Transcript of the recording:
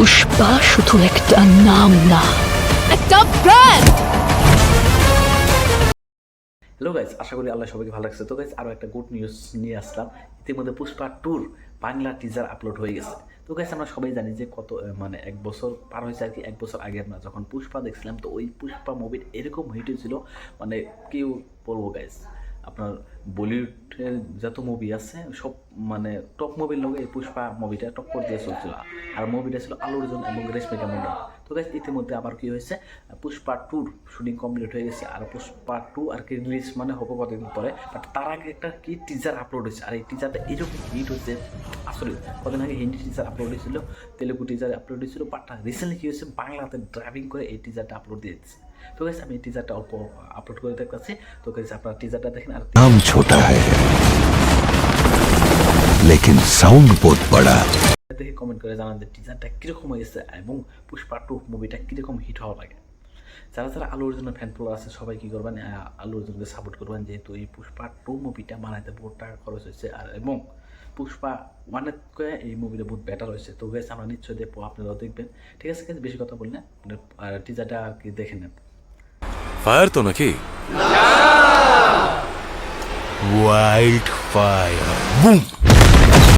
পুষ্পা শুধু একটা নাম না, একটা ব্র্যান্ড। হ্যালো গাইজ, আশা করি আল্লাহ সবাইকে ভালো লাগছে। তো গাইজ আরও একটা গুড নিউজ নিয়ে আসলাম। ইতিমধ্যে পুষ্পা টুর বাংলা টিজার আপলোড হয়ে গেছে। তো গাইজ আমরা সবাই জানি যে কত মানে 1 বছর পার হয়েছে আর কি। 1 বছর আগে আমরা যখন পুষ্পা দেখছিলাম, তো ওই পুষ্পা মুভির এরকম হিট হয়েছিল, মানে কেউ বলবো গাইজ, আপনার বলিউডের যত মুভি আছে সব মানে টপ মুভির লোক এই পুষ্পা মুভিটা টক্কর দিয়ে চলছিল। আর মুভিটা ছিল আল্লু অর্জুন এবং রেশমিকা মন্ডল। তো গাইজ ইতিমধ্যে আবার কি হয়েছে, পুষ্পা টুর শুটিং কমপ্লিট হয়ে গেছে। আর পুষ্পা টু আর কি রিলিজ মানে হবো কতদিন পরে, বাট তার আগে একটা কি টিজার আপলোড হয়েছে। আর এই টিজারটা এরকম হিট হয়েছে আসলে। কদিন আগে হিন্দি টিজার আপলোড হয়েছিল, তেলেগু টিজার আপলোড হয়েছিল, বাট রিসেন্টলি কি হয়েছে, বাংলাতে ড্রাইভিং করে এই টিজারটা আপলোড দিয়ে দিচ্ছে। তো গাইজ আমি এই টিজারটা অল্প আপলোড করে দেখতেছি। তো গাইজ আপনারা টিজারটা দেখেন। আর नाम छोटा है लेकिन साउंड बहुत बड़ा। দেখে কমেন্ট করে জানান যে টিজারটা কীরকম হয়েছে এবং পুষ্পা টু মুভিটা কীরকম হিট হওয়া লাগে। যারা যারা আল্লু অর্জুনের ফ্যান ফলোয়ার আছে সবাই কী করবেন, আল্লু অর্জুনকে সাপোর্ট করবেন, যেহেতু এই পুষ্পা টু মুভিটা বানাইতে বহুত টাকা খরচ হয়েছে। আর এবং পুষ্পা ওয়ানের থেকে এই মুভিটা বহুত বেটার হয়েছে। তো গেছে আমরা নিশ্চয়ই দেখবো, আপনারাও দেখবেন। ঠিক আছে, কিন্তু বেশি কথা বলি না, আর টিজারটা আর কি দেখে নেন। ফায়ার তো নাকি? Wild fire boom.